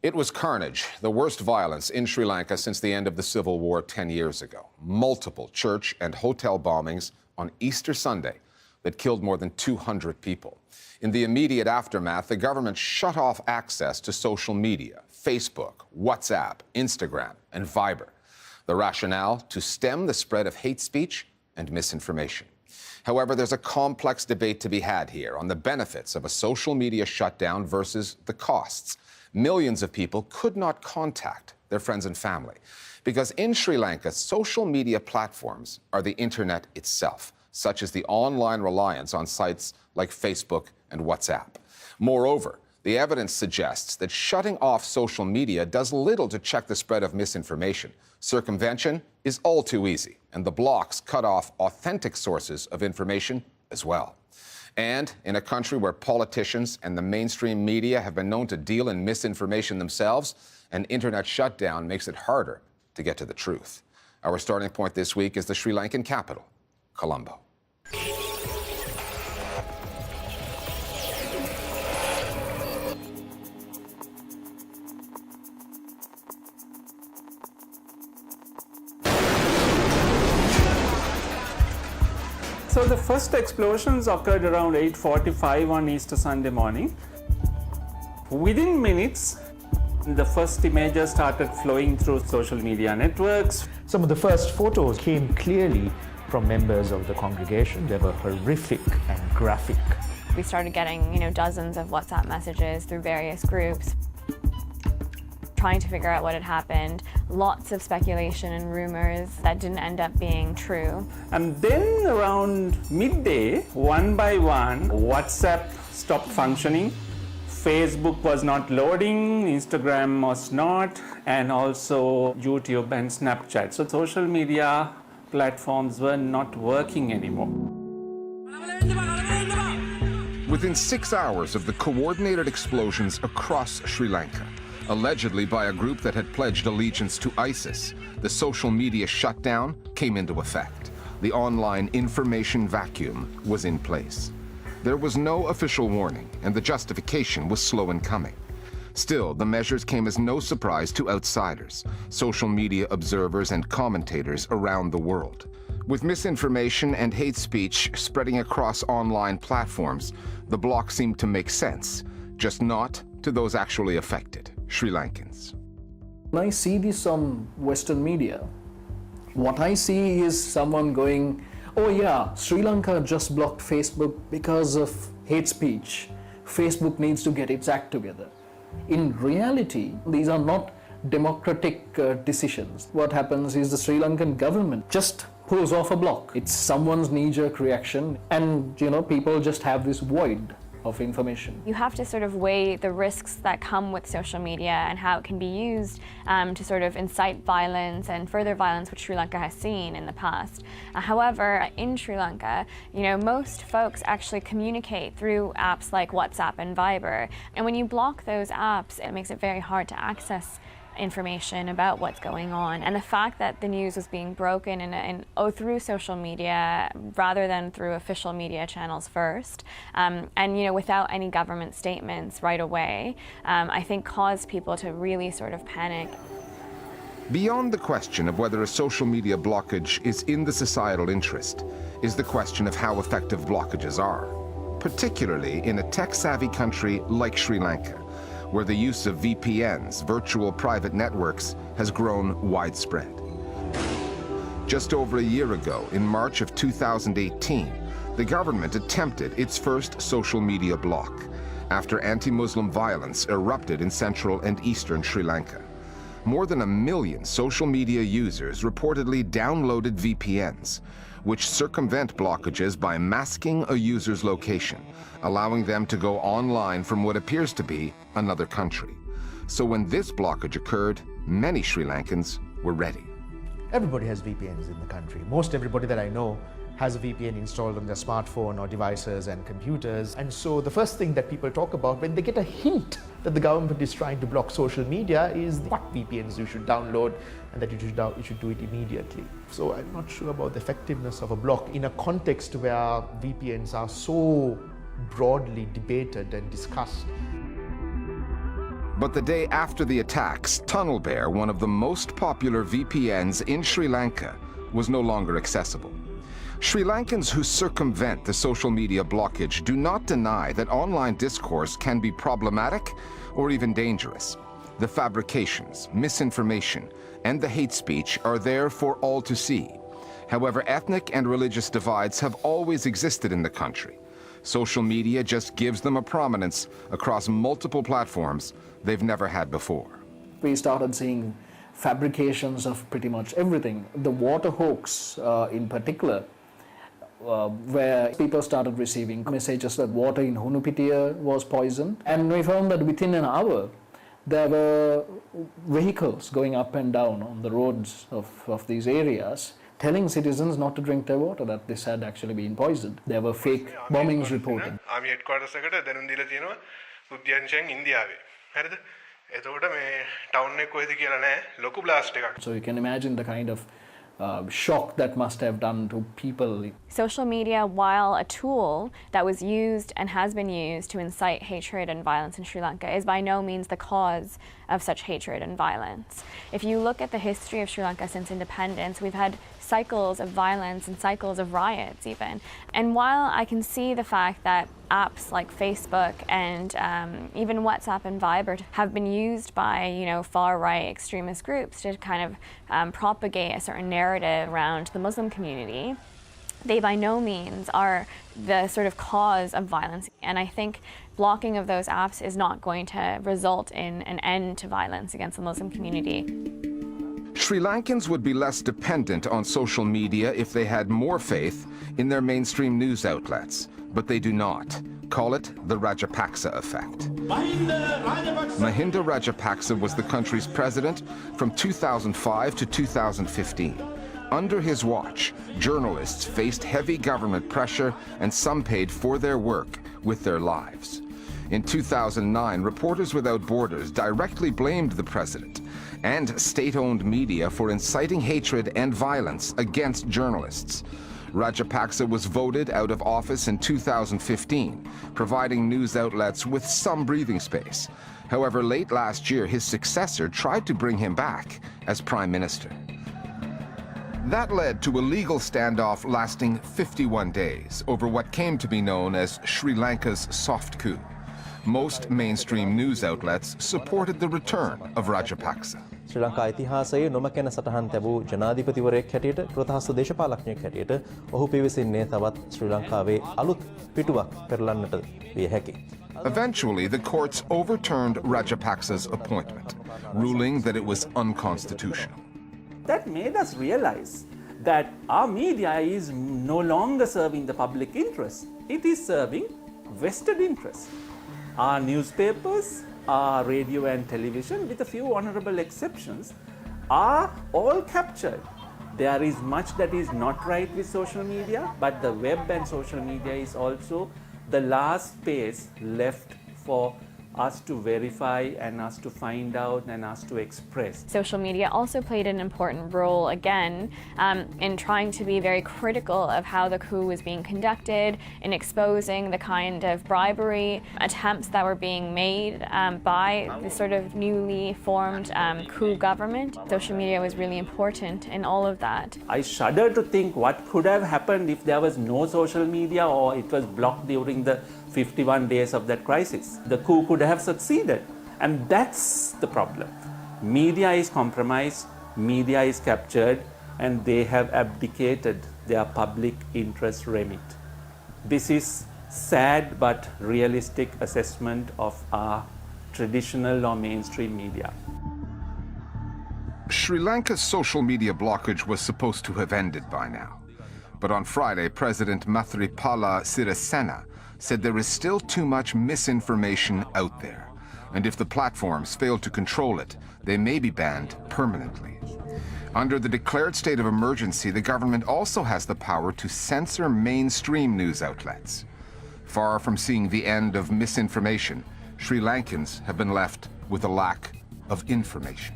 It was carnage, the worst violence in Sri Lanka since the end of the civil war 10 years ago. Multiple church and hotel bombings on Easter Sunday that killed more than 200 people. In the immediate aftermath, the government shut off access to social media, Facebook, WhatsApp, Instagram, and Viber. The rationale: to stem the spread of hate speech and misinformation. However, there's a complex debate to be had here on the benefits of a social media shutdown versus the costs. Millions of people could not contact their friends and family because in Sri Lanka, social media platforms are the internet itself, such as the online reliance on sites like Facebook and WhatsApp. Moreover, the evidence suggests that shutting off social media does little to check the spread of misinformation. Circumvention is all too easy, and the blocks cut off authentic sources of information as well. And in a country where politicians and the mainstream media have been known to deal in misinformation themselves, an internet shutdown makes it harder to get to the truth. Our starting point this week is the Sri Lankan capital, Colombo. So the first explosions occurred around 8:45 on Easter Sunday morning. Within minutes, the first images started flowing through social media networks. Some of the first photos came clearly from members of the congregation. They were horrific and graphic. We started getting, dozens of WhatsApp messages through various groups, trying to figure out what had happened. Lots of speculation and rumors that didn't end up being true. And then around midday, one by one, WhatsApp stopped functioning. Facebook was not loading, Instagram was not, and also YouTube and Snapchat. So social media platforms were not working anymore. Within 6 hours of the coordinated explosions across Sri Lanka, allegedly by a group that had pledged allegiance to ISIS, the social media shutdown came into effect. The online information vacuum was in place. There was no official warning, and the justification was slow in coming. Still, the measures came as no surprise to outsiders, social media observers and commentators around the world. With misinformation and hate speech spreading across online platforms, the block seemed to make sense, just not to those actually affected, Sri Lankans. When I see this on Western media, what I see is someone going, oh yeah, Sri Lanka just blocked Facebook because of hate speech. Facebook needs to get its act together. In reality, these are not democratic decisions. What happens is the Sri Lankan government just pulls off a block. It's someone's knee-jerk reaction, and people just have this void of information. You have to sort of weigh the risks that come with social media and how it can be used to sort of incite violence and further violence, which Sri Lanka has seen in the past. However, in Sri Lanka, most folks actually communicate through apps like WhatsApp and Viber. And when you block those apps, it makes it very hard to access information about what's going on. And the fact that the news was being broken through social media rather than through official media channels first, and without any government statements right away, I think caused people to really sort of panic. Beyond the question of whether a social media blockage is in the societal interest is the question of how effective blockages are, particularly in a tech-savvy country like Sri Lanka, where the use of VPNs, virtual private networks, has grown widespread. Just over a year ago, in March of 2018, the government attempted its first social media block after anti-Muslim violence erupted in central and eastern Sri Lanka. More than 1 million social media users reportedly downloaded VPNs, which circumvent blockages by masking a user's location, allowing them to go online from what appears to be another country. So when this blockage occurred, many Sri Lankans were ready. Everybody has VPNs in the country. Most everybody that I know has a VPN installed on their smartphone or devices and computers. And so the first thing that people talk about when they get a hint that the government is trying to block social media is what VPNs you should download and that you should do it immediately. So I'm not sure about the effectiveness of a block in a context where VPNs are so broadly debated and discussed. But the day after the attacks, TunnelBear, one of the most popular VPNs in Sri Lanka, was no longer accessible. Sri Lankans who circumvent the social media blockage do not deny that online discourse can be problematic or even dangerous. The fabrications, misinformation, and the hate speech are there for all to see. However, ethnic and religious divides have always existed in the country. Social media just gives them a prominence across multiple platforms they've never had before. We started seeing fabrications of pretty much everything. The water hoax in particular, where people started receiving messages that water in Hunupitiya was poisoned. And we found that within an hour, there were vehicles going up and down on the roads of these areas, telling citizens not to drink their water, that this had actually been poisoned. There were fake bombings reported. Army headquarters එකට දැනුම් දීලා තියෙනවා උද්‍යානයෙන් ඉන්දියාවේ. හරිද? එතකොට මේ town එක කොහෙද කියලා නැහැ. ලොකු බ්ලාස්ට් එකක්. So you can imagine the kind of shock that must have done to people. Social media, while a tool that was used and has been used to incite hatred and violence in Sri Lanka, is by no means the cause of such hatred and violence. If you look at the history of Sri Lanka since independence, we've had cycles of violence and cycles of riots even. And while I can see the fact that apps like Facebook and even WhatsApp and Viber have been used by, far-right extremist groups to kind of propagate a certain narrative around the Muslim community, they by no means are the sort of cause of violence. And I think blocking of those apps is not going to result in an end to violence against the Muslim community. Sri Lankans would be less dependent on social media if they had more faith in their mainstream news outlets, but they do not. Call it the Rajapaksa effect. Mahinda Rajapaksa was the country's president from 2005 to 2015. Under his watch, journalists faced heavy government pressure and some paid for their work with their lives. In 2009, Reporters Without Borders directly blamed the president and state-owned media for inciting hatred and violence against journalists. Rajapaksa was voted out of office in 2015, providing news outlets with some breathing space. However, late last year, his successor tried to bring him back as prime minister. That led to a legal standoff lasting 51 days over what came to be known as Sri Lanka's soft coup. Most mainstream news outlets supported the return of Rajapaksa. ශ්‍රී ලංකා ඉතිහාසයේ නොමැකෙන සටහන් තැබූ ජනාධිපතිවරයෙක් හැටියට ප්‍රථාස්ස දේශපාලඥයෙක් හැටියට ඔහු පිවිසෙන්නේ තවත් ශ්‍රී ලංකාවේ අලුත් පිටුවක් පෙරලන්නට විය හැකියි. Eventually, the courts overturned Rajapaksa's appointment, ruling that it was unconstitutional. That made us realize that our media is no longer serving the public interest. It is serving vested interests. Our newspapers, our radio and television, with a few honorable exceptions, are all captured. There is much that is not right with social media, but the web and social media is also the last space left for us to verify and us to find out and us to express. Social media also played an important role again in trying to be very critical of how the coup was being conducted, in exposing the kind of bribery attempts that were being made by the sort of newly formed coup government. Social media was really important in all of that. I shudder to think what could have happened if there was no social media or it was blocked during the 51 days of that crisis. The coup could have succeeded, and that's the problem. Media is compromised, media is captured, and they have abdicated their public interest remit. This is sad but realistic assessment of our traditional or mainstream media. Sri Lanka's social media blockage was supposed to have ended by now. But on Friday, President Mathripala Sirisena said there is still too much misinformation out there. And if the platforms fail to control it, they may be banned permanently. Under the declared state of emergency, the government also has the power to censor mainstream news outlets. Far from seeing the end of misinformation, Sri Lankans have been left with a lack of information.